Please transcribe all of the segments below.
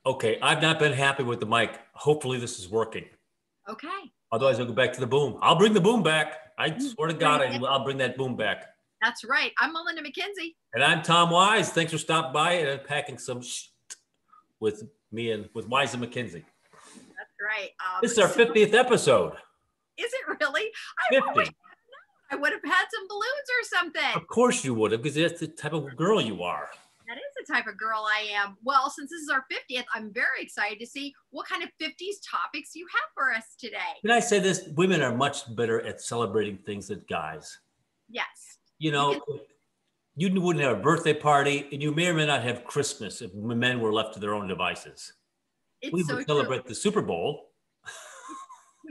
Okay, I've not been happy with the mic. Hopefully this is working. Okay. Otherwise, I'll go back to the boom. I'll bring the boom back. I swear to God, Bring it. I'll bring that boom back. That's right. I'm Melinda McKinsey. And I'm Tom Wise. Thanks for stopping by and unpacking some shit with me and with Wise and McKinsey. That's right. This is our 50th episode. Is it really? 50. I would have had some balloons or something. Of course you would have, because that's the type of girl you are. That is the type of girl I am. Well, since this is our 50th, I'm very excited to see what kind of 50s topics you have for us today. Can I say this? Women are much better at celebrating things than guys. Yes. You know, you wouldn't have a birthday party, and you may or may not have Christmas if men were left to their own devices. We would celebrate the Super Bowl.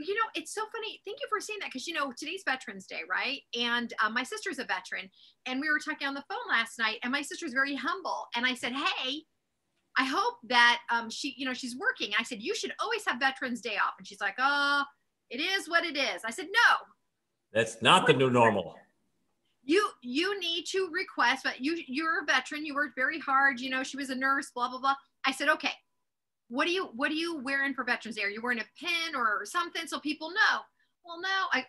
You know, it's so funny. Thank you for saying that, because, you know, today's Veterans Day, right? And my sister's a veteran, and we were talking on the phone last night, and my sister's very humble. And I said, hey, I hope that she's working. I said, you should always have Veterans Day off. And she's like, oh, it is what it is. I said, no. That's not the new normal. You need to request, but you're a veteran. You worked very hard. You know, she was a nurse, blah, blah, blah. I said, okay. What are you wearing for Veterans Day? Are you wearing a pin or something so people know? Well, no,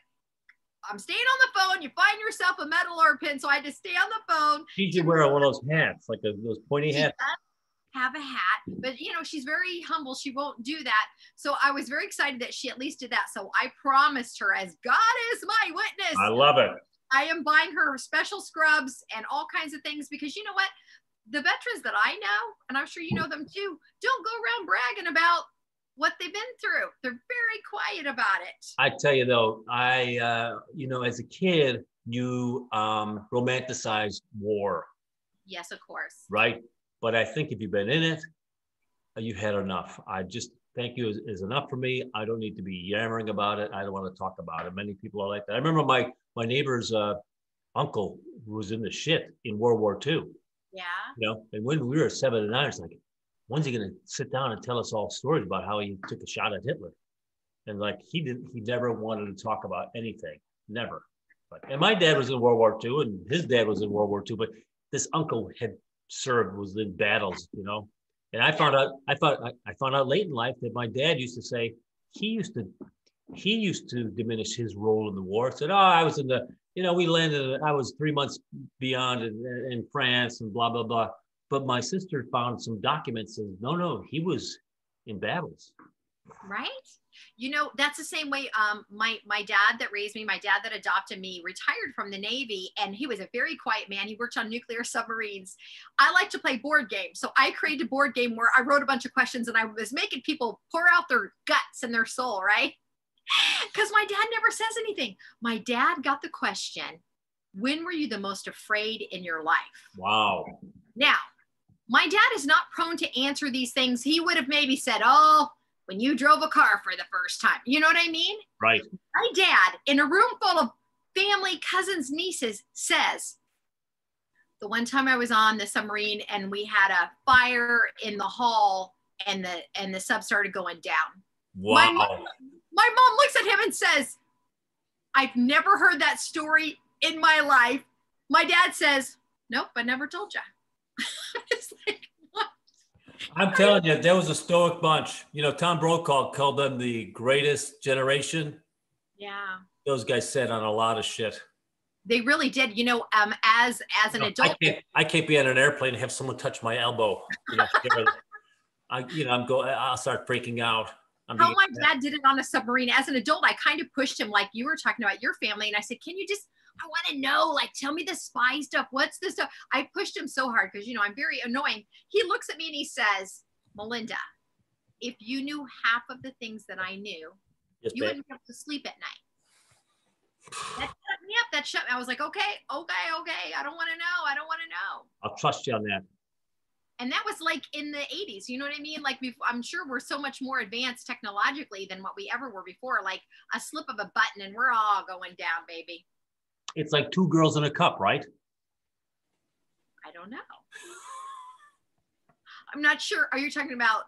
I'm staying on the phone. You find yourself a medal or a pin, so I had to stay on the phone. She should wear one of those hats, like those pointy hats. Have a hat, but you know, she's very humble. She won't do that. So I was very excited that she at least did that. So I promised her, as God is my witness, I love it. I am buying her special scrubs and all kinds of things, because you know what? The veterans that I know, and I'm sure you know them too, don't go around bragging about what they've been through. They're very quiet about it. I tell you though, as a kid, you romanticized war. Yes, of course. Right? But I think if you've been in it, you've had enough. I just thank you is enough for me. I don't need to be yammering about it. I don't want to talk about it. Many people are like that. I remember my neighbor's uncle was in the shit in World War II. Yeah. You know, and when we were 7 and 9, it's like, when's he going to sit down and tell us all stories about how he took a shot at Hitler? And like, he never wanted to talk about anything, never. And my dad was in World War II, and his dad was in World War II, but this uncle had served, was in battles, you know. And I found out late in life that my dad used to say he used to diminish his role in the war. Said, oh, I was in the, you know, we landed, I was 3 months beyond in France and blah, blah, blah. But my sister found some documents and no, he was in battles. Right. You know, that's the same way. My dad that raised me, my dad that adopted me, retired from the Navy, and he was a very quiet man. He worked on nuclear submarines. I like to play board games. So I created a board game where I wrote a bunch of questions, and I was making people pour out their guts and their soul, right? Because my dad never says anything. My dad got the question, when were you the most afraid in your life? Wow. Now, my dad is not prone to answer these things. He would have maybe said, oh, when you drove a car for the first time. You know what I mean? Right. My dad, in a room full of family, cousins, nieces, says, the one time I was on the submarine and we had a fire in the hall and the sub started going down. Wow. My mom looks at him and says, I've never heard that story in my life. My dad says, nope, I never told you. It's like, what? I'm telling you, there was a stoic bunch. You know, Tom Brokaw called them the greatest generation. Yeah. Those guys sat on a lot of shit. They really did. You know, as an adult. I can't be on an airplane and have someone touch my elbow. You know, I'll start freaking out. How my dad did it on a submarine. As an adult, I kind of pushed him, like you were talking about your family. And I said, can you just, I want to know, like, tell me the spy stuff. What's this stuff? I pushed him so hard because, you know, I'm very annoying. He looks at me and he says, Melinda, if you knew half of the things that I knew, you wouldn't have to sleep at night. That shut me up. I was like, okay. I don't want to know. I'll trust you on that. And that was like in the 80s, you know what I mean? Like, I'm sure we're so much more advanced technologically than what we ever were before. Like a slip of a button and we're all going down, baby. It's like two girls in a cup, right? I don't know. I'm not sure. Are you talking about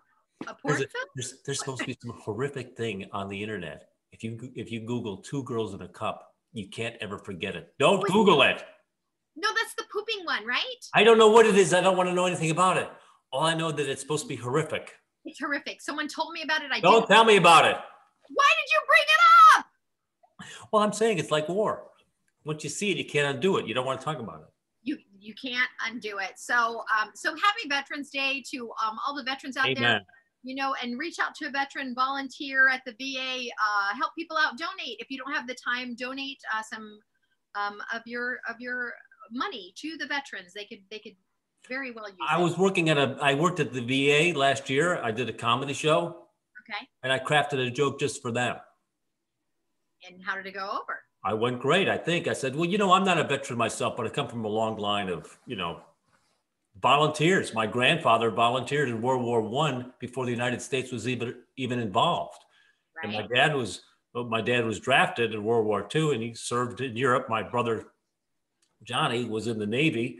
a porn film? There's supposed to be some horrific thing on the internet. If you Google two girls in a cup, you can't ever forget it. Don't Google it. No, that's the pooping one, right? I don't know what it is. I don't want to know anything about it. All I know that it's supposed to be horrific. It's horrific. Someone told me about it. Don't tell me about it. Why did you bring it up? Well, I'm saying it's like war. Once you see it, you can't undo it. You don't want to talk about it. You can't undo it. So happy Veterans Day to all the veterans out there. You know, and reach out to a veteran, volunteer at the VA, help people out, donate. If you don't have the time, donate some of your money to the veterans. They could very well use it. I worked at the VA last year. I did a comedy show. Okay. And I crafted a joke just for them. And how did it go over? I went great, I think. I said, well, you know, I'm not a veteran myself, but I come from a long line of, you know, volunteers. My grandfather volunteered in World War I before the United States was even involved. Right. And my dad was drafted in World War II, and he served in Europe. My brother, Johnny, was in the Navy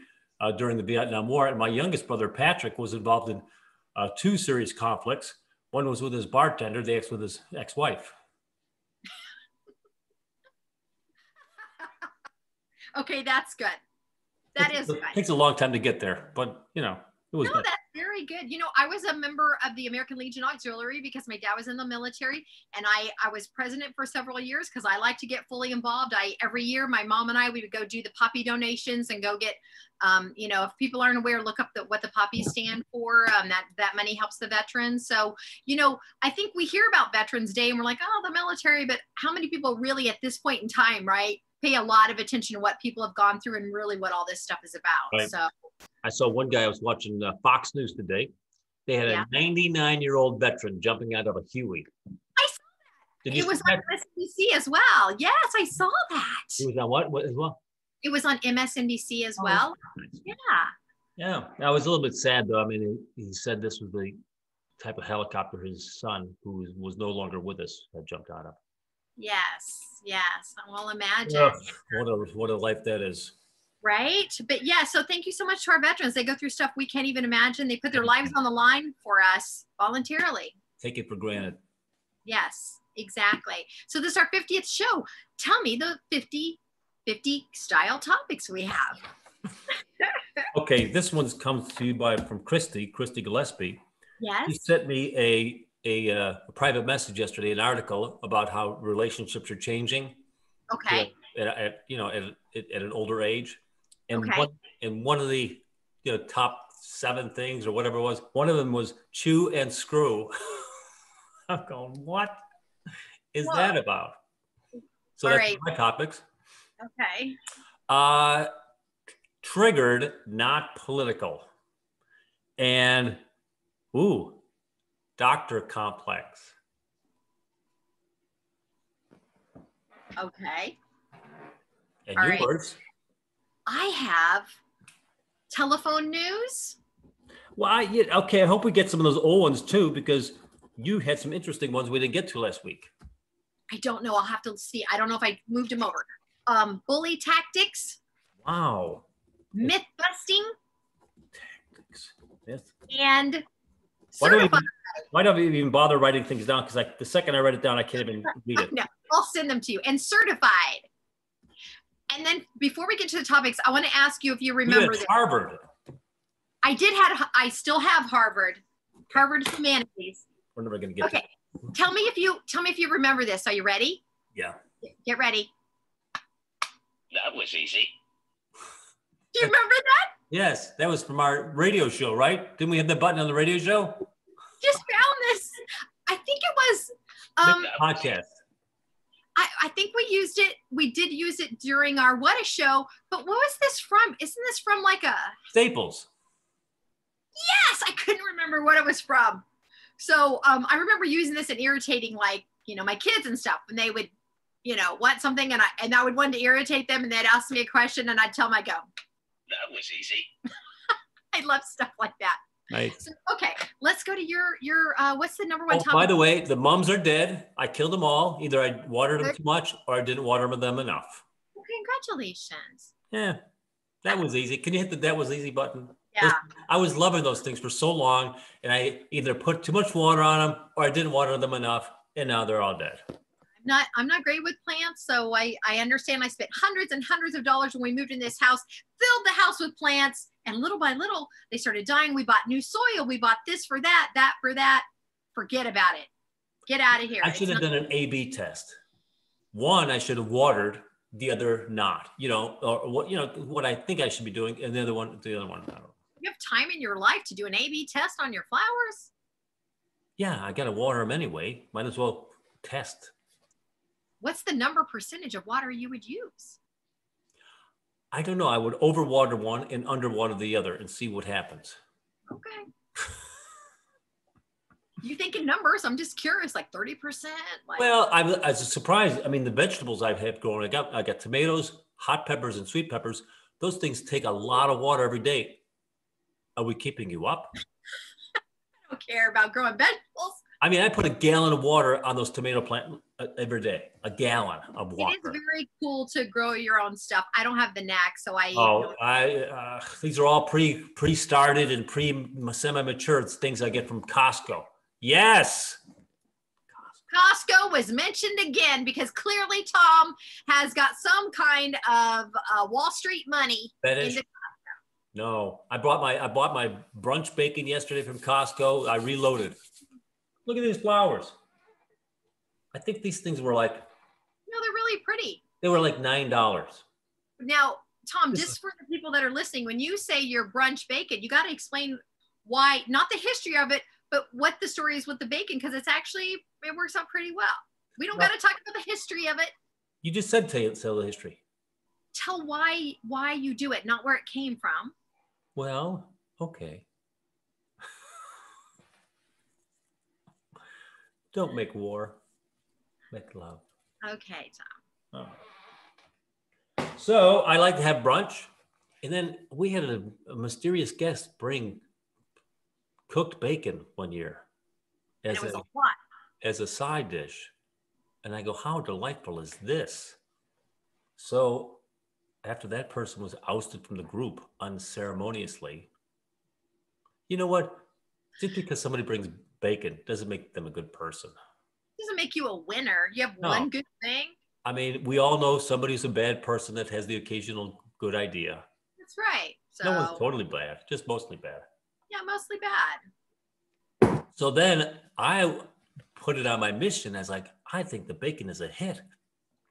during the Vietnam War. And my youngest brother, Patrick, was involved in 2 serious conflicts. One was with his bartender, the ex with his ex-wife. Okay, that's good. That is good. It takes a long time to get there, but you know, it was good. That's very good. You know, I was a member of the American Legion Auxiliary because my dad was in the military, and I was president for several years because I like to get fully involved. Every year, my mom and we would go do the poppy donations and go get, you know, if people aren't aware, look up what the poppies stand for. That money helps the veterans. So, you know, I think we hear about Veterans Day and we're like, oh, the military, but how many people really at this point in time, right, pay a lot of attention to what people have gone through and really what all this stuff is about. Right. So I saw one guy, I was watching Fox News today. They had a 99-year-old veteran jumping out of a Huey. I saw that. It was on MSNBC as well. Yes, I saw that. It was on what as well? It was on MSNBC as well. Nice. Yeah. Yeah. I was a little bit sad though. I mean, he said this was the type of helicopter his son, who was no longer with us, had jumped out of. Yes. Well, imagine. What a life that is. Right. But yeah, so thank you so much to our veterans. They go through stuff we can't even imagine. They put their lives on the line for us voluntarily. Take it for granted. Yes, exactly. So this is our 50th show. Tell me the 50 style topics we have. Okay, this one's comes to you from Christy Gillespie. Yes. She sent me a private message yesterday, an article about how relationships are changing. Okay. At an older age, and one of the top 7 things or whatever it was, one of them was chew and screw. I'm going, what is that about? So that's right. My topics. Okay. Triggered, not political, and doctor complex. Okay. And all yours? Right. I have telephone news. Well, I hope we get some of those old ones too, because you had some interesting ones we didn't get to last week. I don't know. I'll have to see. I don't know if I moved them over. Bully tactics. Wow. Myth busting. Tactics. Myth. And certified. Why don't we even bother writing things down? Because the second I write it down, I can't even read it. No, I'll send them to you. And certified. And then before we get to the topics, I want to ask you if you remember this. Harvard. I still have Harvard Humanities. We're never going to get okay. Tell me if you remember this. Are you ready? Yeah. Get ready. That was easy. Do you remember that? Yes, that was from our radio show, right? Didn't we have the button on the radio show? Just found this. I think it was podcast. I think we used it. We did use it during our What a Show. But what was this from? Isn't this from like a Staples? Yes, I couldn't remember what it was from. So I remember using this and irritating my kids and stuff when they would, want something and I would want to irritate them and they'd ask me a question and I'd tell them, that was easy. I love stuff like that. Nice. So, okay, let's go to your what's the number one topic? By the way, the mums are dead. I killed them all. Either I watered them too much or I didn't water them enough. Well, congratulations. Yeah, that was easy. Can you hit the that was easy button? Yeah. I was loving those things for so long, and I either put too much water on them or I didn't water them enough, and now they're all dead. I'm not great with plants, so I understand. I spent hundreds and hundreds of dollars when we moved in this house, filled the house with plants, and little by little they started dying. We bought new soil. We bought this for that, that for that. Forget about it. Get out of here. I should have done an A/B test. One, I should have watered, the other not, or what I think I should be doing. And the other one, I don't know. You have time in your life to do an A/B test on your flowers? Yeah, I got to water them anyway. Might as well test. What's the percentage of water you would use? I don't know. I would overwater one and underwater the other and see what happens. Okay. You think in numbers? I'm just curious, like 30%? Well, I was surprised. I mean, the vegetables I've had growing, I got tomatoes, hot peppers, and sweet peppers. Those things take a lot of water every day. Are we keeping you up? I don't care about growing vegetables. I mean, I put a gallon of water on those tomato plants every day. A gallon of water. It is very cool to grow your own stuff. I don't have the knack, so these are all pre-started and semi-matured things I get from Costco. Yes. Costco was mentioned again because clearly Tom has got some kind of Wall Street money. No, I bought my brunch bacon yesterday from Costco. I reloaded. Look at these flowers. I think these things were like. No, they're really pretty. They were like $9. Now, Tom, just for the people that are listening, when you say your brunch bacon, you got to explain why, not the history of it, but what the story is with the bacon, because it works out pretty well. We don't got to talk about the history of it. You just said tell the history. Tell why you do it, not where it came from. Well, okay. Don't make war, make love. Okay, Tom. Oh. So I like to have brunch, and then we had a mysterious guest bring cooked bacon one year as a side dish. And I go, how delightful is this? So after that person was ousted from the group unceremoniously, you know what? Just because somebody brings bacon doesn't make them a good person. Doesn't make you a winner. You have one good thing. I mean, we all know somebody's a bad person that has the occasional good idea. That's right. So no one's totally bad, just mostly bad. Yeah, mostly bad. So then I put it on my mission as like, I think the bacon is a hit.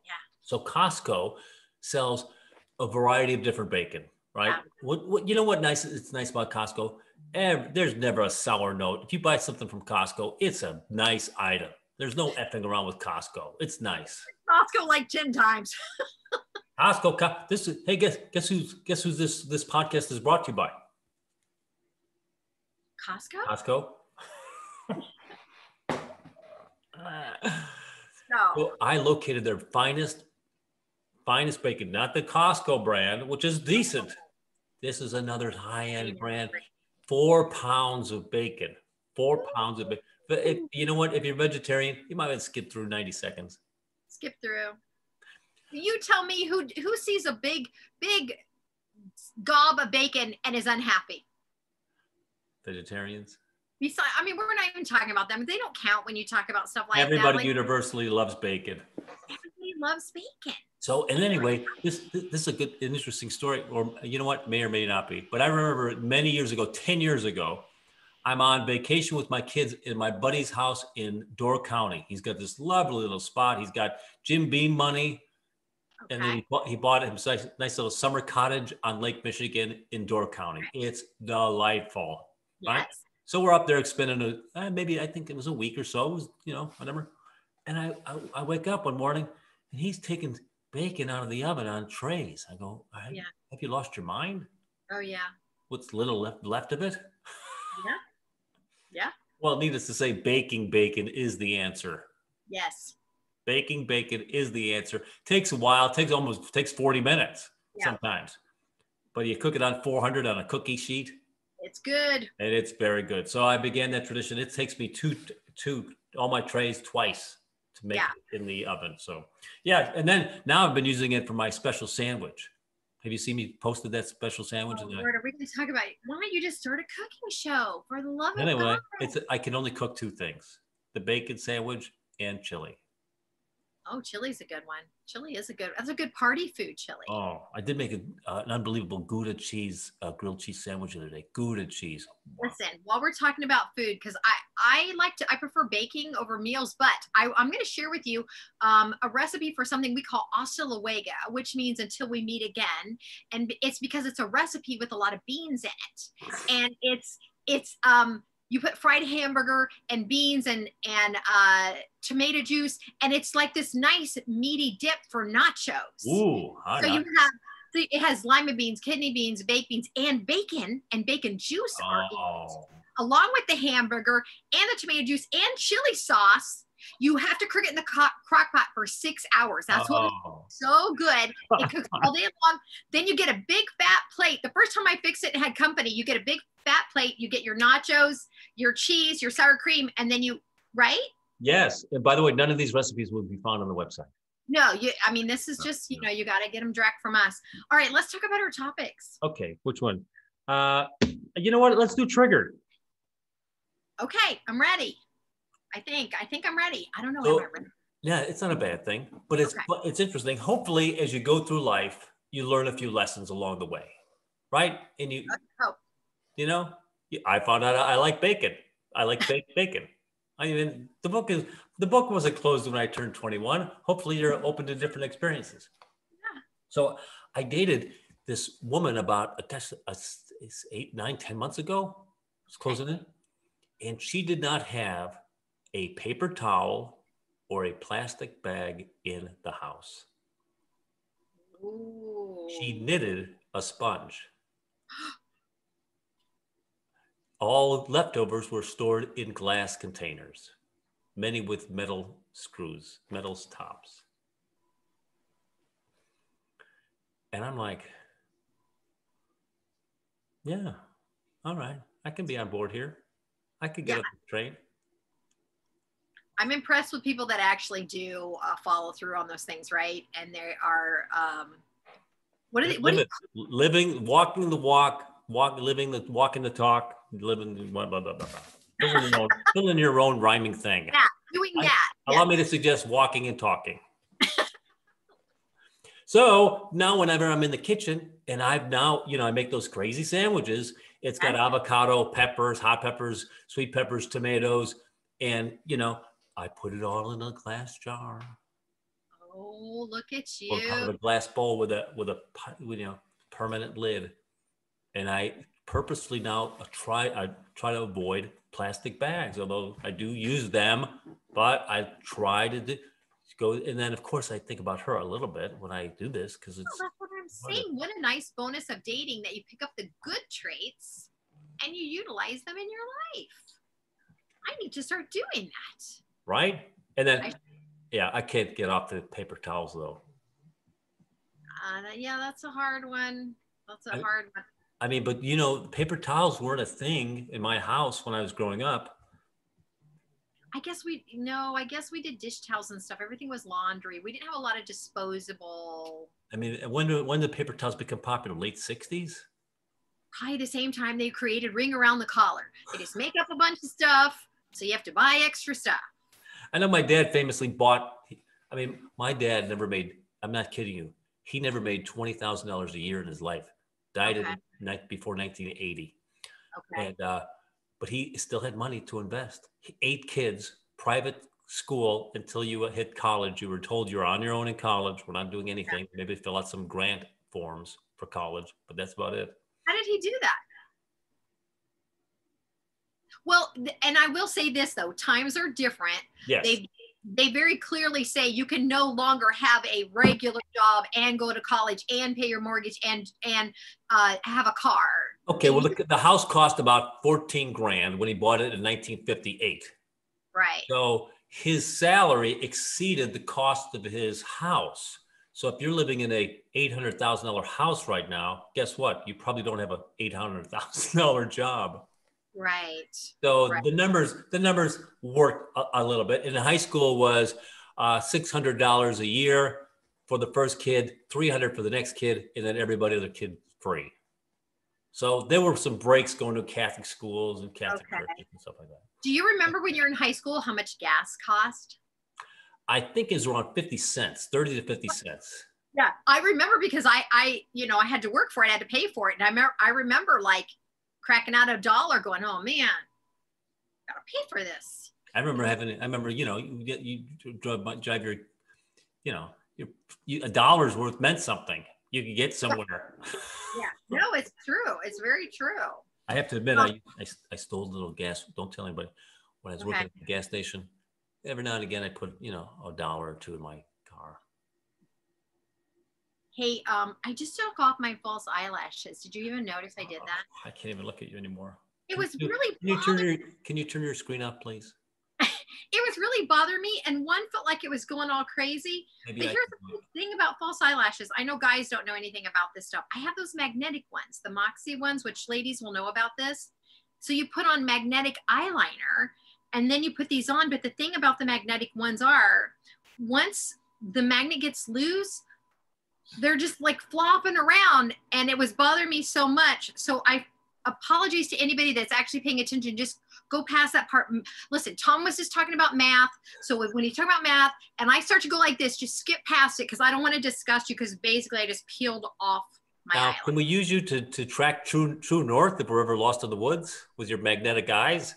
Yeah. So Costco sells a variety of different bacon, right? Yeah. What you know what it's nice about Costco? There's never a sour note. If you buy something from Costco, it's a nice item. There's no effing around with Costco. It's nice. Costco like 10 times. Costco. Hey, guess who's this podcast is brought to you by? Costco. Costco. No. So I located their finest bacon, not the Costco brand, which is decent. This is another high-end brand. 4 pounds of bacon. 4 pounds of bacon. But you know what? If you're vegetarian, you might have to skip through 90 seconds. Skip through. You tell me who sees a big gob of bacon and is unhappy? Vegetarians. Besides, I mean, we're not even talking about them. They don't count when you talk about stuff like Everybody that. universally loves bacon. Everybody loves bacon. So, and anyway, this is an interesting story, or you know what, may or may not be. But I remember many years ago, 10 years ago, I'm on vacation with my kids in my buddy's house in Door County. He's got this lovely little spot. He's got Jim Beam money. Okay. And then he bought himself a nice little summer cottage on Lake Michigan in Door County. It's delightful. Yes. Right? So we're up there spending maybe I think it was a week or so. It was, whatever. And I wake up one morning and he's taking bacon out of the oven on trays. I go, yeah. Have you lost your mind? Oh yeah. What's little left of it? Yeah. Yeah. Well, needless to say, baking bacon is the answer. Yes. Baking bacon is the answer. Takes a while. Takes 40 minutes sometimes. But you cook it on 400 on a cookie sheet. It's good. And it's very good. So I began that tradition. It takes me all my trays twice to make it in the oven. So yeah. And then now I've been using it for my special sandwich. Have you seen me posted that special sandwich? Oh, Lord, are we going to talk about it? Why don't you just start a cooking show for the love of God? Anyway, I can only cook 2 things: the bacon sandwich and chili. Oh, chili's a good one. Chili is that's a good party food, chili. Oh, I did make an unbelievable Gouda cheese, grilled cheese sandwich the other day. Gouda cheese. Wow. Listen, while we're talking about food, because I prefer baking over meals, but I'm going to share with you a recipe for something we call hasta luego, which means until we meet again. And it's because it's a recipe with a lot of beans in it. And it's you put fried hamburger and beans and tomato juice, and it's like this nice meaty dip for nachos. Ooh, so you have it has lima beans, kidney beans, baked beans, and bacon juice are in it, along with the hamburger and the tomato juice and chili sauce. You have to cook it in the crock pot for 6 hours. That's what makes it so good. It cooks all day long. Then you get a big fat plate. The first time I fixed it and had company, you get a big fat plate. You get your nachos, your cheese, your sour cream, and then right? Yes. And by the way, none of these recipes will be found on the website. No, this is just, you got to get them direct from us. All right, let's talk about our topics. Okay, which one? You know what? Let's do triggered. Okay, I'm ready. I think I'm ready. I don't know. So, am I ready? Yeah, it's not a bad thing, but it's interesting. Hopefully, as you go through life, you learn a few lessons along the way, right? And I found out I like bacon. I like baked bacon. The book wasn't closed when I turned 21. Hopefully, you're open to different experiences. Yeah. So I dated this woman about 8, 9, 10 months ago. I was closing in, and she did not have a paper towel or a plastic bag in the house. Ooh. She knitted a sponge. All leftovers were stored in glass containers, many with metal screws, metal tops. And I'm like, yeah, all right, I can be on board here. I could get up the train. I'm impressed with people that actually do follow through on those things, right? And they are, walking the walk, walking the talk, living the blah, blah, blah, blah. Fill in your own rhyming thing. Yeah, doing that. Allow me to suggest walking and talking. So now whenever I'm in the kitchen and I make those crazy sandwiches, it's got avocado, peppers, hot peppers, sweet peppers, tomatoes, and, I put it all in a glass jar. Oh, look at you! Or kind of a glass bowl with a permanent lid, and I purposely now try to avoid plastic bags. Although I do use them, but I try to go. And then of course I think about her a little bit when I do this because it's. That's what I'm saying. What a nice bonus of dating that you pick up the good traits and you utilize them in your life. I need to start doing that. Right? And then, I can't get off the paper towels though. That's a hard one. Hard one. But paper towels weren't a thing in my house when I was growing up. I guess we did dish towels and stuff. Everything was laundry. We didn't have a lot of disposable. When did paper towels become popular? Late 60s? Probably the same time they created ring around the collar. They just make up a bunch of stuff, so you have to buy extra stuff. I know my dad famously my dad never made, I'm not kidding you, he never made $20,000 a year in his life. Died before 1980. Okay. And, but he still had money to invest. 8 kids, private school until you hit college. You were told you're on your own in college. We're not doing anything. Yeah. Maybe fill out some grant forms for college, but that's about it. How did he do that? Well, and I will say this though, times are different. Yes. They very clearly say you can no longer have a regular job and go to college and pay your mortgage and have a car. Okay, well, the house cost about $14,000 when he bought it in 1958. Right. So his salary exceeded the cost of his house. So if you're living in a $800,000 house right now, guess what? You probably don't have a $800,000 job. Right. So the numbers work a little bit. In high school was $600 a year for the first kid, $300 for the next kid, and then everybody other kid free. So there were some breaks going to Catholic schools and Catholic churches and stuff like that. Do you remember when you were in high school how much gas cost? I think it's around 50 cents, 30 to 50 cents. Yeah, I remember because I had to work for it, I had to pay for it, and I remember like cracking out $1 going, oh man. Gotta pay for this. I remember, you know, you drive your, you know, a dollar's worth meant something. You could get somewhere. Yeah, no, it's true. It's very true. I have to admit, I stole a little gas. Don't tell anybody. When I was working at the gas station, every now and again, I put, you know, a dollar or two in my car. Hey, I just took off my false eyelashes. Did you even notice I did that? I can't even look at you anymore. It was really Can you turn your screen up, please? It was really bothering me, and one felt like it was going all crazy. But here's the thing about false eyelashes. I know guys don't know anything about this stuff. I have those magnetic ones, the Moxie ones, which ladies will know about this. So you put on magnetic eyeliner, and then you put these on. But the thing about the magnetic ones are, once the magnet gets loose, they're just like flopping around, and it was bothering me so much. So I apologies to anybody that's actually paying attention. Just go past that part. Listen, Tom was just talking about math. So when you talk about math and I start to go like this, just skip past it because I don't want to discuss you, because basically I just peeled off my eyelid. Can we use you to track true north if we're ever lost in the woods with your magnetic eyes?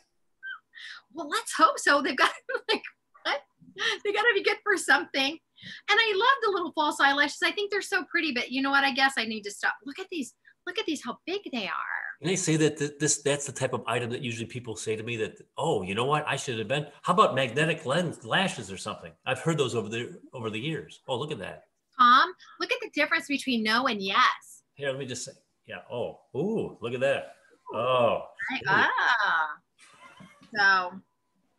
Well, let's hope so. They've got to like what? They got to be good for something. And I love the little false eyelashes. I think they're so pretty, but you know what? I guess I need to stop. Look at these, how big they are. And they say that that's the type of item that usually people say to me that, oh, you know what? I should have been. How about magnetic lashes or something? I've heard those over the years. Oh, look at that. Tom, look at the difference between no and yes. Here, let me just say, yeah. Oh, ooh, look at that. Oh. So,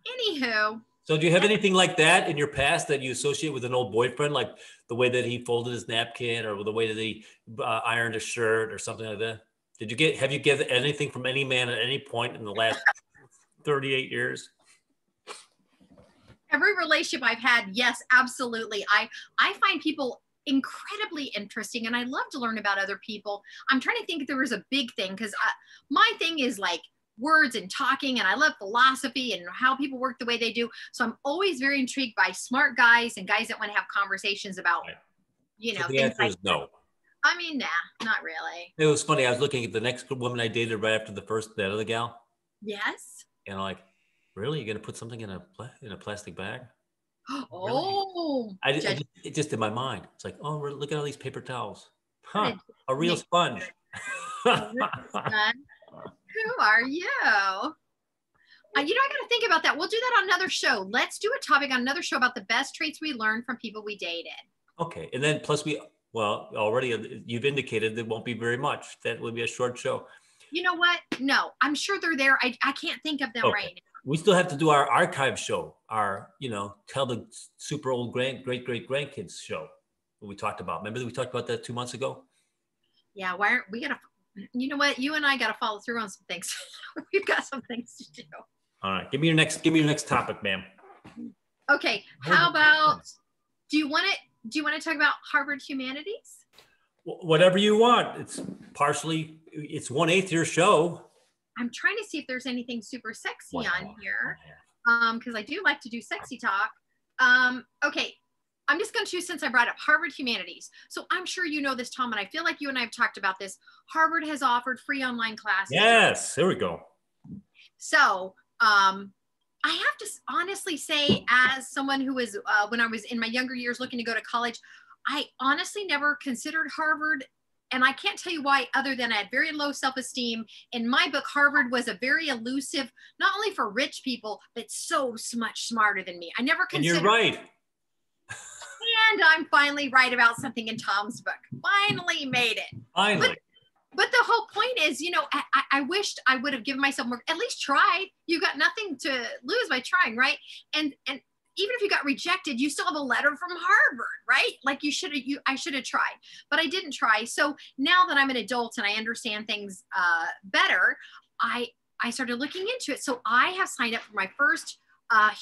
anywho. So do you have anything like that in your past that you associate with an old boyfriend, like the way that he folded his napkin or the way that he ironed a shirt or something like that? Have you get anything from any man at any point in the last 38 years? Every relationship I've had, yes, absolutely. I find people incredibly interesting, and I love to learn about other people. I'm trying to think if there was a big thing, because my thing is like words and talking, and I love philosophy and how people work the way they do. So I'm always very intrigued by smart guys and guys that want to have conversations about, you know, so the answer is no. I mean, nah, not really. It was funny. I was looking at the next woman I dated right after that other gal. Yes. And I'm like, really? You're gonna put something in a plastic bag? Oh. Really? It just in my mind. It's like, oh, look at all these paper towels. Huh? A real sponge. Who are you? I got to think about that. We'll do that on another show. Let's do a topic on another show about the best traits we learned from people we dated. Okay, and then plus already you've indicated there won't be very much. That would be a short show. You know what? No, I'm sure they're there. I can't think of them right now. We still have to do our archive show, our, tell the super old great grandkids show that we talked about. Remember that we talked about that 2 months ago? Yeah, we got to, you know what? You and I got to follow through on some things. We've got some things to do. All right, give me your next topic, ma'am. Okay, how about, do you want to talk about Harvard Humanities? Whatever you want. It's 1/8 your show. I'm trying to see if there's anything super sexy on here, because I do like to do sexy talk. Okay, I'm just going to choose, since I brought up Harvard Humanities. So I'm sure you know this, Tom, and I feel like you and I have talked about this. Harvard has offered free online classes. Yes, here we go. So I have to honestly say, as someone who was, when I was in my younger years looking to go to college, I honestly never considered Harvard. And I can't tell you why, other than I had very low self-esteem. In my book, Harvard was a very elusive, not only for rich people, but so much smarter than me. I never considered. And you're right. And I'm finally right about something in Tom's book. Finally made it. Finally. But the whole point is, I wished I would have given myself more, at least tried. You got nothing to lose by trying, right? And even if you got rejected, you still have a letter from Harvard, right? Like I should have tried, but I didn't try. So now that I'm an adult and I understand things better, I started looking into it. So I have signed up for my first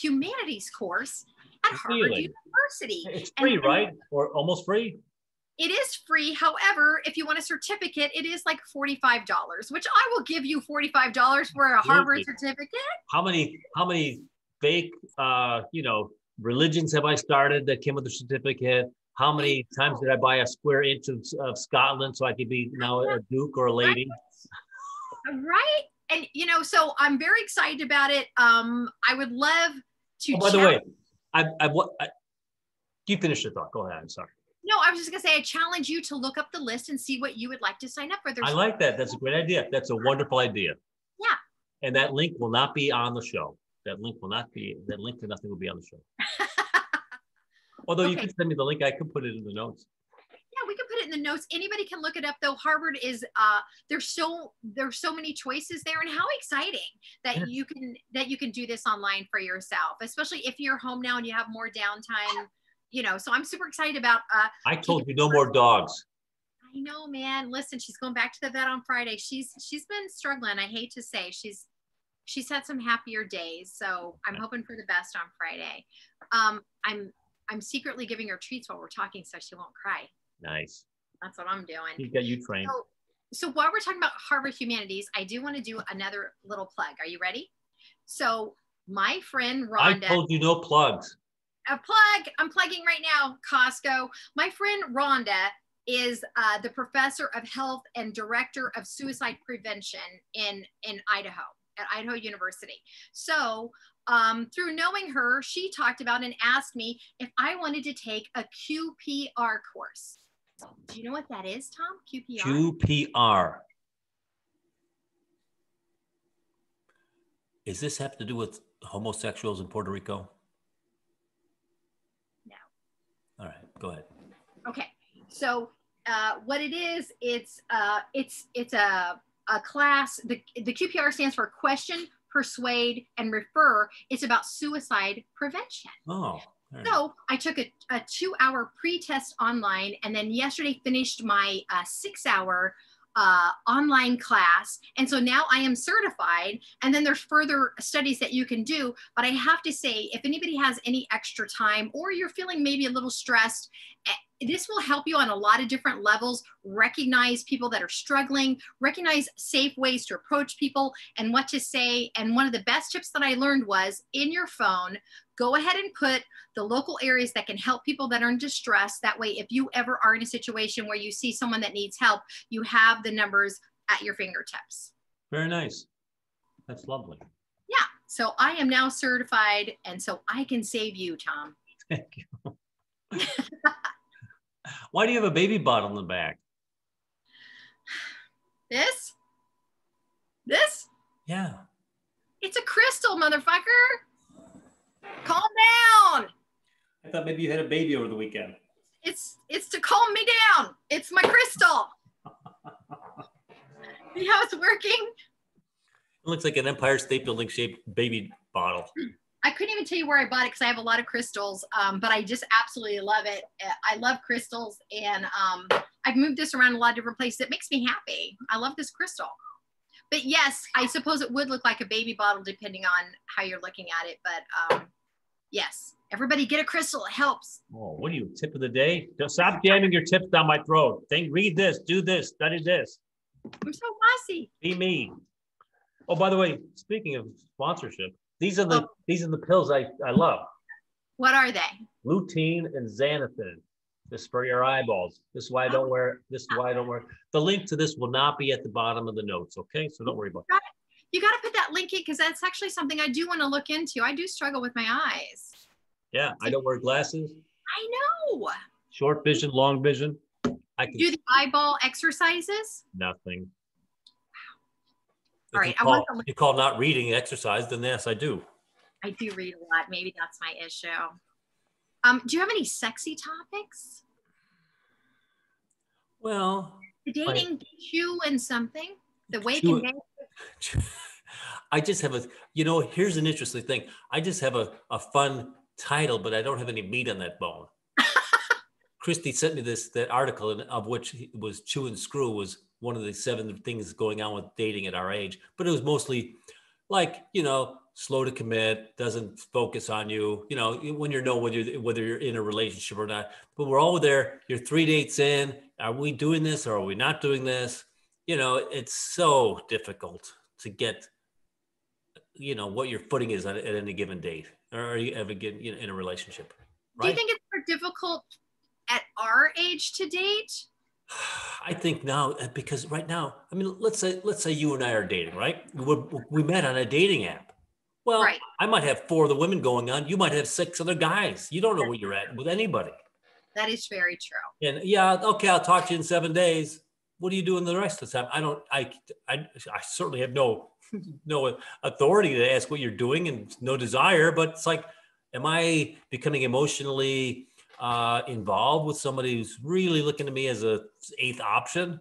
humanities course at Harvard University. It's free, right? Or almost free? It is free. However, if you want a certificate, it is like $45, which I will give you $45 for a Harvard certificate. How many fake, religions have I started that came with a certificate? How many times did I buy a square inch of Scotland so I could be now a duke or a lady? Right. And, you know, so I'm very excited about it. I would love to. Oh, by the way, you finish the thought. Go ahead. I'm sorry. No, I was just going to say, I challenge you to look up the list and see what you would like to sign up for. I like that. That's a great idea. That's a wonderful idea. Yeah. And that link will not be on the show. That link to nothing will be on the show. Although you can send me the link, I can put it in the notes. Yeah, we can put it in the notes. Anybody can look it up though. Harvard is there's so many choices there, and how exciting that you can do this online for yourself, especially if you're home now and you have more downtime. You know, so I'm super excited about. I told you no more dogs. I know, man. Listen, she's going back to the vet on Friday. She's been struggling. I hate to say, she's had some happier days. So I'm hoping for the best on Friday. I'm secretly giving her treats while we're talking so she won't cry. Nice. That's what I'm doing. He got you trained. So while we're talking about Harvard Humanities, I do want to do another little plug. Are you ready? So my friend Rhonda. I told you no plugs. A plug. I'm plugging right now. Costco. My friend Rhonda is the professor of health and director of suicide prevention in Idaho at Idaho University. So through knowing her, she talked about and asked me if I wanted to take a QPR course. Do you know what that is, Tom? QPR? QPR. Is this have to do with homosexuals in Puerto Rico? No. All right, go ahead. Okay, so what it is, it's a class. The QPR stands for Question, Persuade, and Refer. It's about suicide prevention. Oh. So I took a 2-hour pre-test online, and then yesterday finished my 6-hour online class. And so now I am certified, and then there's further studies that you can do. But I have to say, if anybody has any extra time, or you're feeling maybe a little stressed, this will help you on a lot of different levels. Recognize people that are struggling, recognize safe ways to approach people and what to say. And one of the best tips that I learned was, in your phone, go ahead and put the local areas that can help people that are in distress. That way, if you ever are in a situation where you see someone that needs help, you have the numbers at your fingertips. Very nice. That's lovely. Yeah. So I am now certified, and so I can save you, Tom. Thank you. Why do you have a baby bottle in the back? This? Yeah. It's a crystal, motherfucker. Calm down. I thought maybe you had a baby over the weekend. It's to calm me down. It's my crystal. See how it's working? It looks like an Empire State Building shaped baby bottle. I couldn't even tell you where I bought it because I have a lot of crystals, but I just absolutely love it. I love crystals, and I've moved this around a lot of different places. It makes me happy. I love this crystal. But yes, I suppose it would look like a baby bottle depending on how you're looking at it. But yes, everybody get a crystal. It helps. Oh, what are you, tip of the day? Stop jamming your tips down my throat. Read this, do this, study this. I'm so bossy. Be me. Oh, by the way, speaking of sponsorship, these are the pills I love. What are they? Lutein and Xanafin. This for your eyeballs. This is why I don't wear. This is why I don't wear. The link to this will not be at the bottom of the notes. Okay, so don't worry about that. You got to put that link in, because that's actually something I do want to look into. I do struggle with my eyes. Yeah, I don't wear glasses. I know. Short vision, long vision. I can do the eyeball exercises. Nothing. All right, you call not reading exercise, then yes, I do. I do read a lot. Maybe that's my issue. Do you have any sexy topics? Well, the dating you and something. The way can date. I just have here's an interesting thing. I just have a fun title, but I don't have any meat on that bone. Christy sent me that article, of which was Chew and Screw was one of the 7 things going on with dating at our age. But it was mostly like, slow to commit, doesn't focus on you, when whether you're in a relationship or not. But we're all there. You're 3 dates in. Are we doing this or are we not doing this? It's so difficult to get, what your footing is at any given date, or are you ever getting in a relationship? Right? Do you think it's more difficult at our age to date, I think now, because right now, I mean, let's say you and I are dating, right? We met on a dating app. Well, Right. I might have 4 of the women going on. You might have 6 other guys. You don't know where you're at with anybody. That is very true. And yeah, okay, I'll talk to you in 7 days. What are you doing the rest of the time? I certainly have no authority to ask what you're doing and no desire, but it's like, am I becoming emotionally involved with somebody who's really looking at me as a 8th option?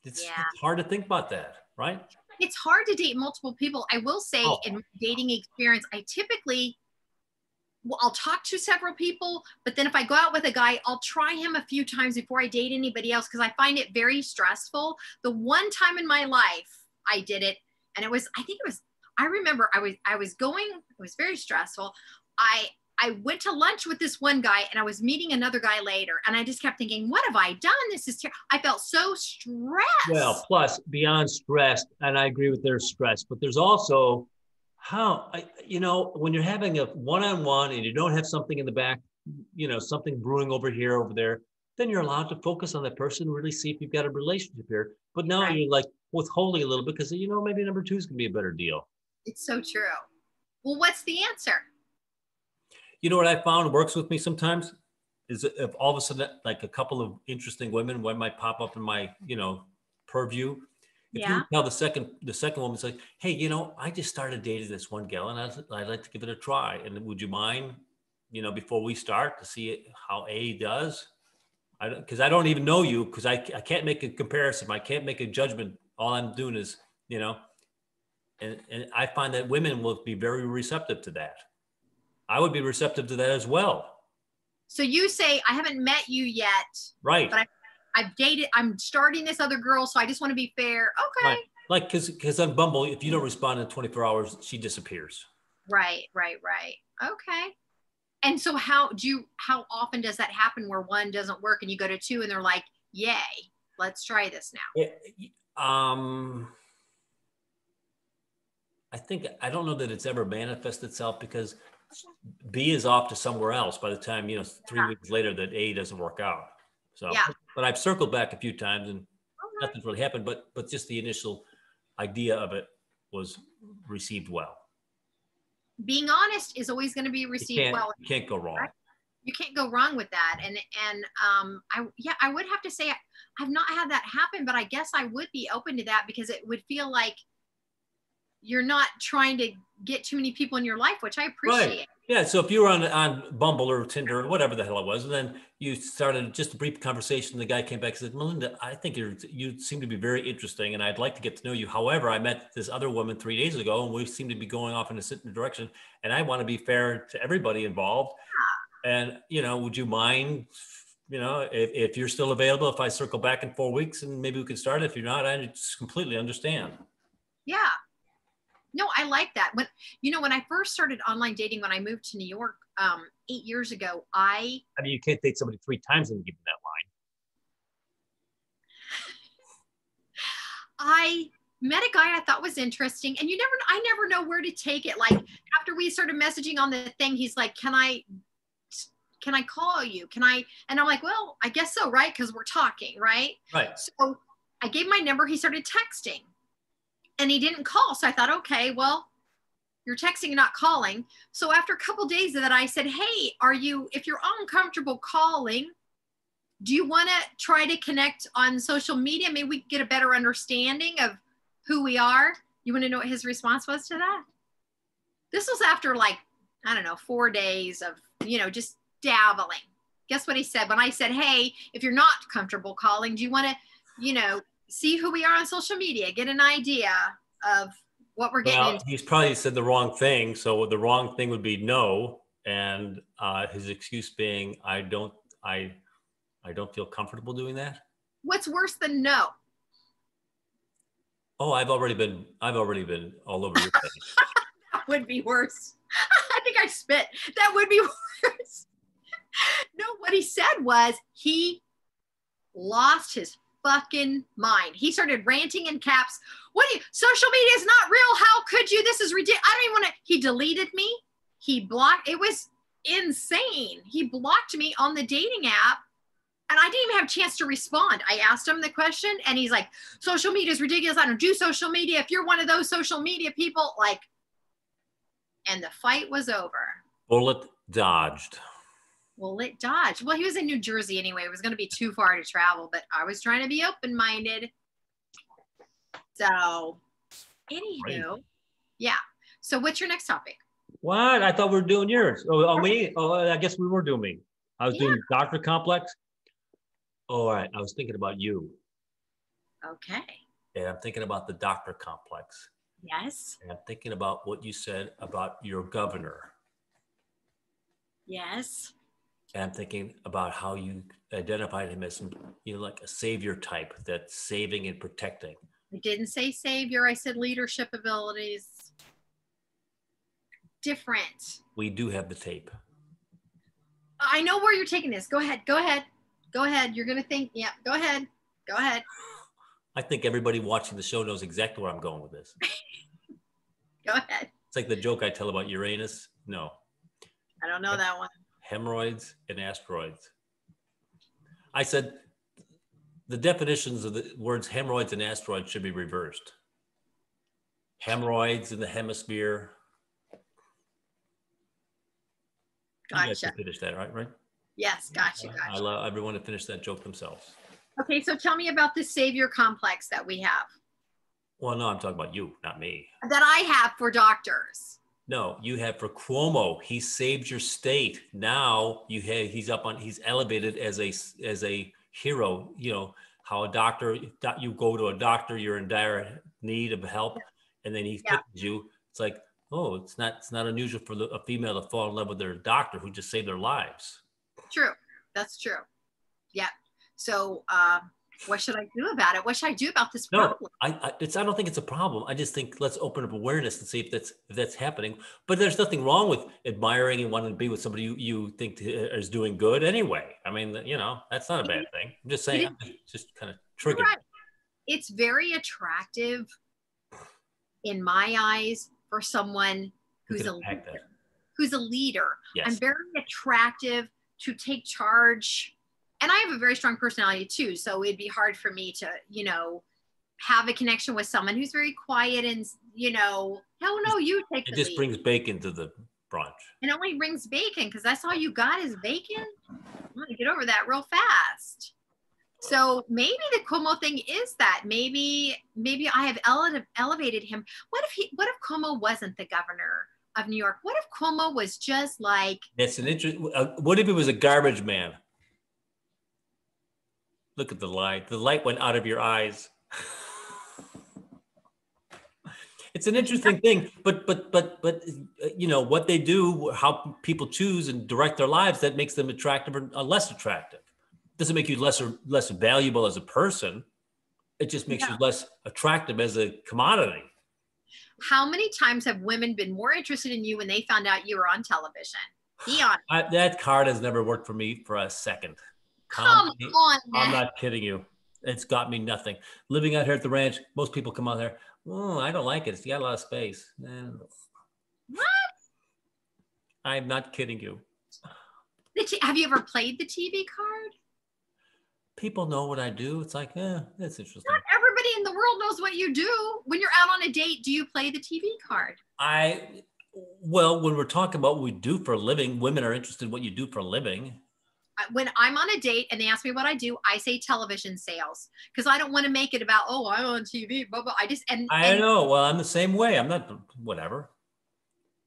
Yeah. It's hard to think about that, right? It's hard to date multiple people. I will say Oh, in my dating experience, I typically, well, I'll talk to several people, but then if I go out with a guy, I'll try him a few times before I date anybody else because I find it very stressful. The one time in my life I did it, and I remember I was going, it was very stressful. I went to lunch with this one guy and I was meeting another guy later. And I just kept thinking, what have I done? This is terrible. I felt so well, stressed. plus beyond stress, and I agree with their stress, but there's also when you're having a one-on-one and you don't have something in the back, something brewing over here, over there, then you're allowed to focus on that person, really see if you've got a relationship here. But now Right. you're like withholding a little bit because, maybe number 2 is going to be a better deal. It's so true. Well, what's the answer? You know what I found works with me sometimes is if all of a sudden, like a couple of interesting women might pop up in my, purview. If you Yeah. tell the second woman, say, hey, I just started dating this one gal and I'd like to give it a try. And would you mind, before we start to see how A does? Because I don't even know you, because I can't make a comparison. I can't make a judgment. All I'm doing is, and I find that women will be very receptive to that. I would be receptive to that as well. So you say, I haven't met you yet, Right. but I've dated, I'm starting this other girl, so I just want to be fair. Okay. Right. Like, because on Bumble, if you don't respond in 24 hours, she disappears. Right. Okay. And so how often does that happen where one doesn't work and you go to 2 and they're like, yay, let's try this now? I don't know that it's ever manifested itself because B is off to somewhere else by the time, 3 weeks later that A doesn't work out. So, Yeah. but I've circled back a few times and Okay. nothing's really happened, but just the initial idea of it was received well. Being honest is always going to be received well. You can't go wrong. Right? You can't go wrong with that. And I would have to say I've not had that happen, but I guess I would be open to that because it would feel like you're not trying to get too many people in your life, which I appreciate. Right. Yeah. So if you were on Bumble or Tinder or whatever the hell it was, and then you started just a brief conversation, the guy came back and said, Melinda, I think you seem to be very interesting and I'd like to get to know you. However, I met this other woman 3 days ago and we seem to be going off in a certain direction. And I want to be fair to everybody involved. And, would you mind, if you're still available, if I circle back in 4 weeks and maybe we can start? If you're not, I just completely understand. Yeah. No, I like that. When I first started online dating, when I moved to New York 8 years ago, I mean, you can't date somebody 3 times and give them that line. I met a guy I thought was interesting, and I never know where to take it. Like after we started messaging on the thing, he's like, can I call you? And I'm like, well, I guess so, right? Because we're talking, right? Right. So I gave my number. He started texting. And he didn't call. So I thought, okay, well, you're texting and not calling. So after a couple of days of that, I said, hey, if you're uncomfortable calling, do you want to try to connect on social media? Maybe we get a better understanding of who we are. You want to know what his response was to that? This was after 4 days of, just dabbling. Guess what he said? When I said, hey, if you're not comfortable calling, do you want to, see who we are on social media, get an idea of what we're getting into? He's probably said the wrong thing. So the wrong thing would be no. And his excuse being, I don't feel comfortable doing that. What's worse than no? Oh, I've already been all over your face. That would be worse. I think I spit. That would be worse. No, what he said was he lost his fucking mind. He started ranting in caps. Social media is not real. How could you? This is ridiculous. I don't even want to. He deleted me. He blocked. It was insane. He blocked me on the dating app. And I didn't even have a chance to respond. I asked him the question and he's like, social media is ridiculous. I don't do social media. If you're one of those social media people, like, and the fight was over. Bullet dodged. Bullet dodged. Well, he was in New Jersey anyway. It was going to be too far to travel, but I was trying to be open-minded. So, anywho, yeah. So what's your next topic? What? I thought we were doing yours. Oh, me? Oh, I guess we were doing me. I was doing Doctor Complex. All right. I was thinking about you. Okay. And I'm thinking about the Doctor Complex. Yes. And I'm thinking about what you said about your governor. Yes. And I'm thinking about how you identified him as, like a savior type that's saving and protecting. I didn't say savior. I said leadership abilities. Different. We do have the tape. I know where you're taking this. Go ahead. Go ahead. Go ahead. You're going to think, yeah, go ahead. Go ahead. I think everybody watching the show knows exactly where I'm going with this. Go ahead. It's like the joke I tell about Uranus. No. I don't know that one. Hemorrhoids and asteroids. I said the definitions of the words hemorrhoids and asteroids should be reversed. Hemorrhoids in the hemisphere. Gotcha. You guys can finish that, right? Yes, gotcha. I allow everyone to finish that joke themselves. Okay, so tell me about this savior complex that we have. Well, no, I'm talking about you, not me. That I have for doctors. No, you have for Cuomo. He saved your state. Now he's elevated as a hero. You know how you go to a doctor, you're in dire need of help, and then he fixes you. It's like, oh, it's not unusual for a female to fall in love with their doctor who just saved their lives. True, that's true. Yeah. So, what should I do about it? What should I do about this problem? No, I don't think it's a problem. I just think let's open up awareness and see if that's happening. But there's nothing wrong with admiring and wanting to be with somebody you think is doing good anyway. I mean, that's not a bad thing. I'm just saying, just kind of triggered. Right. It's very attractive in my eyes for someone who's a leader. Yes. I'm very attractive to take charge. And I have a very strong personality too. So it'd be hard for me to, have a connection with someone who's very quiet and, hell no, you take the lead. It just brings bacon to the brunch. It only brings bacon because that's all you got is bacon. I'm going to get over that real fast. So maybe the Cuomo thing is that maybe I have elevated him. What if Cuomo wasn't the governor of New York? What if Cuomo was just like? That's an interesting. What if he was a garbage man? Look at the light. The light went out of your eyes. It's an interesting thing, but what they do, how people choose and direct their lives, that makes them attractive or less attractive. Doesn't make you less valuable as a person. It just makes you less attractive as a commodity. How many times have women been more interested in you when they found out you were on television? Be honest. That card has never worked for me for a second. Come on, man. I'm not kidding you. It's got me nothing. Living out here at the ranch, most people come out there. Oh, I don't like it. It's got a lot of space. What? I'm not kidding you. Have you ever played the TV card? People know what I do. It's like, that's interesting. Not everybody in the world knows what you do. When you're out on a date, do you play the TV card? Well, when we're talking about what we do for a living, women are interested in what you do for a living. When I'm on a date and they ask me what I do, I say television sales because I don't want to make it about, oh, I'm on TV, blah, blah. I know. Well, I'm the same way. I'm not whatever.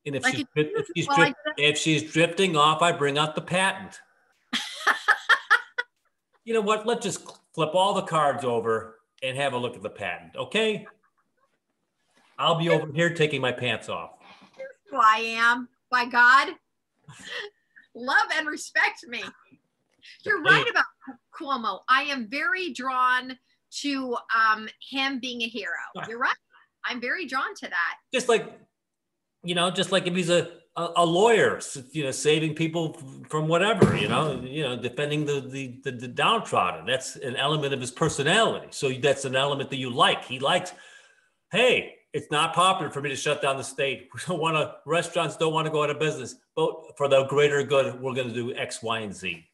And if she's drifting off, I bring out the patent. You know what? Let's just flip all the cards over and have a look at the patent, okay? I'll be over here taking my pants off. Here's who I am. By God, love and respect me. You're right about Cuomo. I am very drawn to him being a hero. You're right. I'm very drawn to that. Just like if he's a lawyer, saving people from whatever, defending the downtrodden. That's an element of his personality. So that's an element that you like. He likes, hey, it's not popular for me to shut down the state. Restaurants don't want to go out of business, but for the greater good, we're going to do X, Y, and Z.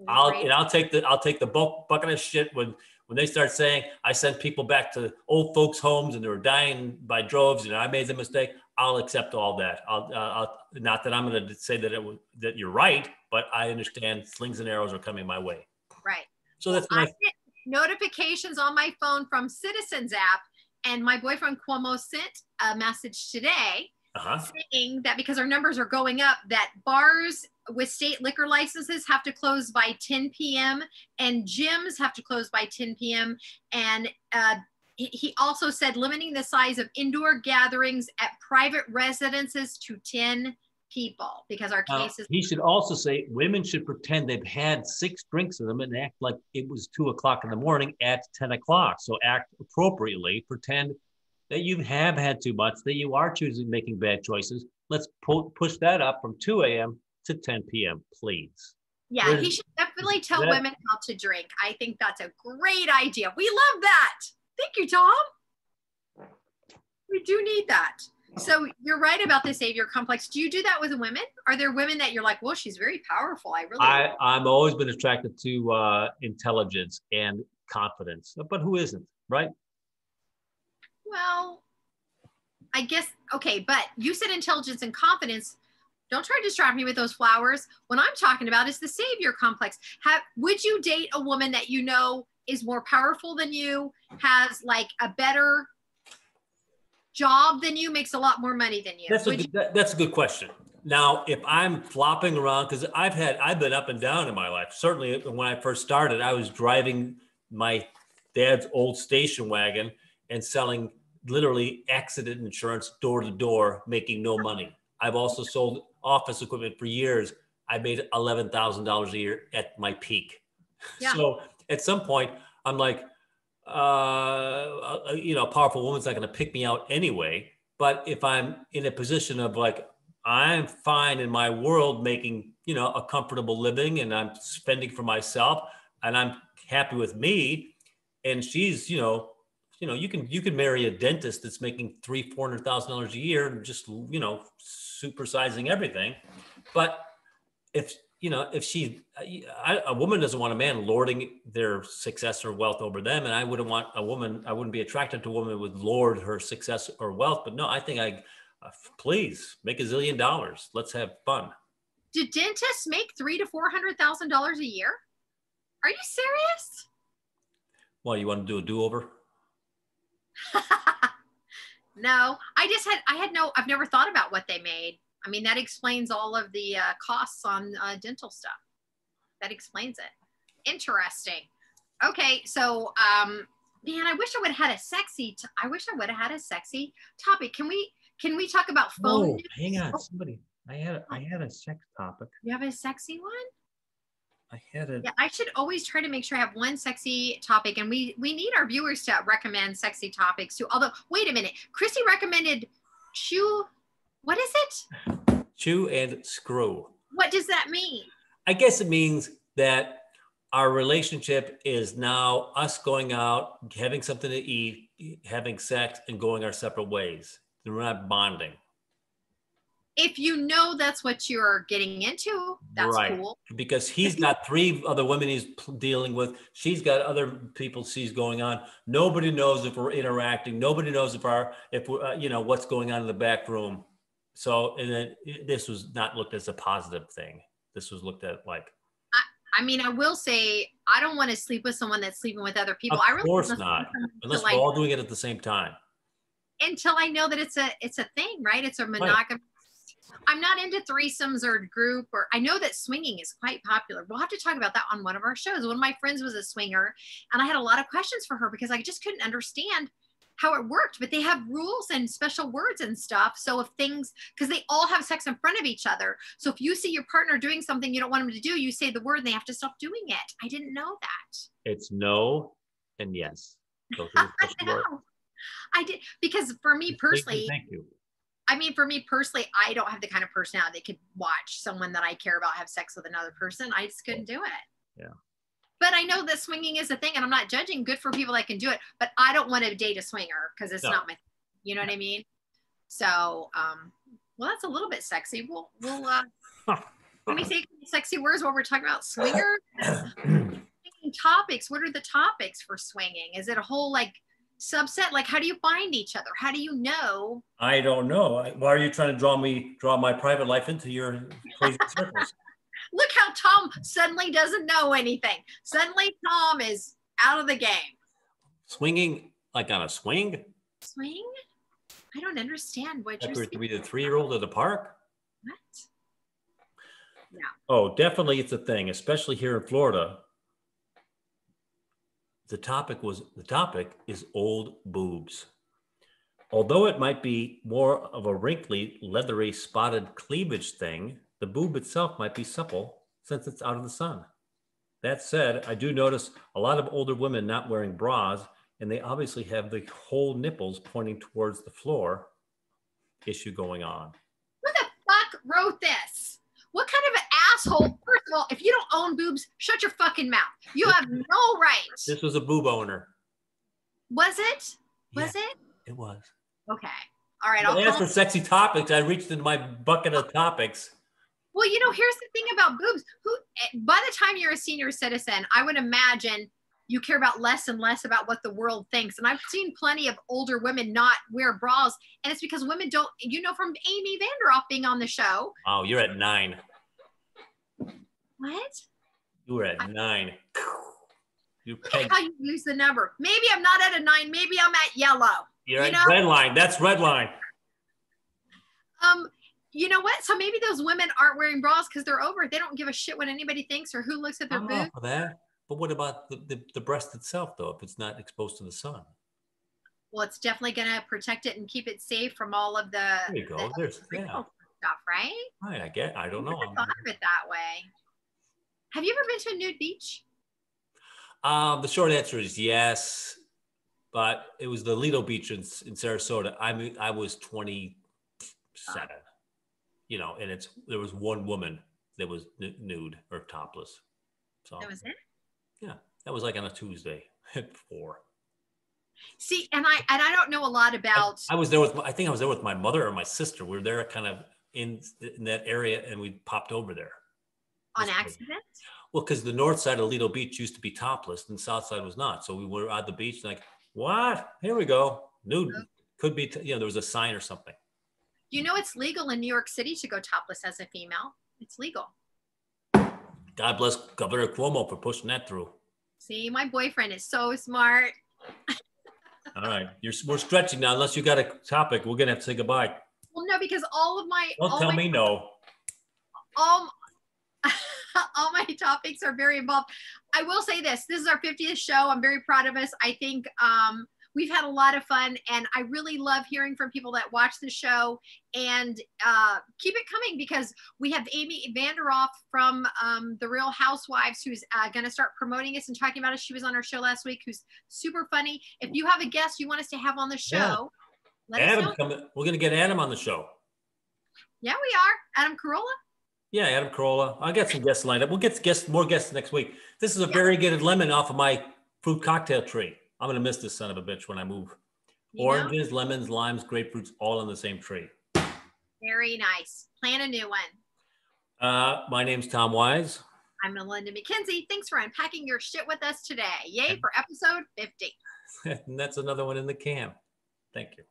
I'll take the bulk bucket of shit when they start saying I sent people back to old folks' homes and they were dying by droves and I made the mistake. I'll accept all that. I'll not that I'm going to say that you're right, but I understand slings and arrows are coming my way. Right. So that's I get notifications on my phone from Citizens app, and my boyfriend Cuomo sent a message today saying that because our numbers are going up, that bars with state liquor licenses have to close by 10 p.m. and gyms have to close by 10 p.m. And he also said limiting the size of indoor gatherings at private residences to 10 people because our cases. He should also say women should pretend they've had 6 drinks of them and act like it was 2 o'clock in the morning at 10 o'clock. So act appropriately, pretend that you have had too much, that you are making bad choices. Let's push that up from 2 a.m. to 10 p.m., please. Yeah, he should definitely tell women how to drink. I think that's a great idea. We love that. Thank you, Tom. We do need that. So you're right about the savior complex. Do you do that with women? Are there women that you're like, well, she's very powerful? I'm always been attracted to intelligence and confidence, but who isn't, right? Well, I guess, okay, but you said intelligence and confidence. Don't try to distract me with those flowers. What I'm talking about is the savior complex. Would you date a woman that you know is more powerful than you, has like a better job than you, makes a lot more money than you? That's a good question. Now, if I'm flopping around, because I've been up and down in my life. Certainly when I first started, I was driving my dad's old station wagon and selling literally accident insurance door to door, making no money. I've also sold office equipment for years. I made $11,000 a year at my peak. Yeah. So at some point I'm like, a powerful woman's not going to pick me out anyway. But if I'm in a position of like, I'm fine in my world making, a comfortable living and I'm spending for myself and I'm happy with me. And she's, you can marry a dentist that's making $300,000-$400,000 a year and just, supersizing everything. But if a woman doesn't want a man lording their success or wealth over them. And I wouldn't be attracted to a woman who would lord her success or wealth. But no, I think please make $1 zillion. Let's have fun. Do dentists make $300,000 to $400,000 a year? Are you serious? Well, you want to do a do-over? No, I've never thought about what they made. I mean, that explains all of the costs on dental stuff. That explains it. Interesting. Okay, so man, I wish I would have had a sexy. I wish I would have had a sexy topic. Can we talk about phone? Oh, hang on, somebody. I had a sex topic. You have a sexy one? I had it. Yeah, I should always try to make sure I have one sexy topic, and we need our viewers to recommend sexy topics too. Although, wait a minute, Christy recommended chew. What is it? Chew and screw. What does that mean? I guess it means that our relationship is now us going out, having something to eat, having sex, and going our separate ways. We're not bonding. If you know that's what you're getting into, that's right. Cool. Because he's got 3 other women he's dealing with. She's got other people she's going on. Nobody knows if we're interacting. Nobody knows if what's going on in the back room. So, and then this was not looked as a positive thing. This was looked at like. I mean, I will say I don't want to sleep with someone that's sleeping with other people. Of course not, unless we're all doing it at the same time. Until I know that it's a thing, right? It's a monogamous. Right. I'm not into threesomes or group, or I know that swinging is quite popular. We'll have to talk about that on one of our shows. One of my friends was a swinger, and I had a lot of questions for her because I just couldn't understand how it worked. But they have rules and special words and stuff. So if things, because they all have sex in front of each other. So if you see your partner doing something you don't want them to do, you say the word and they have to stop doing it. I didn't know that. It's no and yes. I did, because for me personally, thank you. I mean, for me personally, I don't have the kind of personality that could watch someone that I care about have sex with another person. I just couldn't do it. Yeah. But I know that swinging is a thing, and I'm not judging. Good for people that can do it. But I don't want to date a swinger because it's not my thing. You know what I mean? So, well, that's a little bit sexy. We'll let me say sexy words while we're talking about swingers? Topics. What are the topics for swinging? Is it a whole like subset? Like, how do you find each other? How do you know? I don't know. Why are you trying to draw my private life into your crazy circles? Look how Tom suddenly doesn't know anything. Suddenly Tom is out of the game. Swinging like on a swing? Swing? I don't understand what you're After saying. we did 3-year-old at the park? What? Yeah. Oh, definitely it's a thing, especially here in Florida. The topic is old boobs. Although it might be more of a wrinkly, leathery, spotted cleavage thing, the boob itself might be supple since it's out of the sun. That said, I do notice a lot of older women not wearing bras, and they obviously have the whole nipples pointing towards the floor issue going on. Who the fuck wrote this? What kind of an asshole? First of all, if you don't own boobs, shut your fucking mouth. You have no right. This was a boob owner. Was it? Was Yeah, it? It was. Okay. All right. I asked for sexy topics. I reached into my bucket of topics. Well, you know, here's the thing about boobs. By the time you're a senior citizen, I would imagine you care about less and less about what the world thinks. And I've seen plenty of older women not wear bras. And it's because women don't, you know, from Amy Vanderoff being on the show. Oh, you're at 9. What? You were at 9. You Look at how you use the number. Maybe I'm not at a 9. Maybe I'm at yellow. You're at red line. That's red line. You know what? So maybe those women aren't wearing bras because they're over it. They don't give a shit what anybody thinks or who looks at their boobs. For that. But what about the breast itself, though, if it's not exposed to the sun? Well, it's definitely going to protect it and keep it safe from all of the There you go. There's stuff, right? Right. I don't know. I thought of it that way. Have you ever been to a nude beach? The short answer is yes, but it was the Lido Beach in Sarasota. I was 27, you know, and there was one woman that was nude or topless. So That was it? Yeah, that was like on a Tuesday at 4. See, and I don't know a lot about. I was there I think I was there with my mother or my sister. We were there kind of in that area, and we popped over there. On accident? Well, because the north side of Lido Beach used to be topless and the south side was not. So we were at the beach like, what? Here we go. Nude. Could be, there was a sign or something. You know, it's legal in New York City to go topless as a female. It's legal. God bless Governor Cuomo for pushing that through. See, my boyfriend is so smart. All right. We're stretching now. Unless you got a topic, we're going to have to say goodbye. Well, no, because all of my... Don't tell me no. All my topics are very involved. I will say this is our 50th show. I'm very proud of us. I think we've had a lot of fun, and I really love hearing from people that watch the show, and keep it coming because we have Amy Vanderoff from The Real Housewives who's going to start promoting us and talking about us. She was on our show last week, who's super funny. If you have a guest you want us to have on the show, let us know. We're going to get Adam on the show. Yeah, we are. Adam Carolla. Yeah, Adam Carolla. I'll get some guests lined up. We'll get more guests next week. This is a variegated lemon off of my fruit cocktail tree. I'm going to miss this son of a bitch when I move. Oranges, lemons, limes, grapefruits, all on the same tree. Very nice. Plan a new one. My name's Tom Wise. I'm Melinda McKinsey. Thanks for unpacking your shit with us today. Yay for episode 50. And that's another one in the can. Thank you.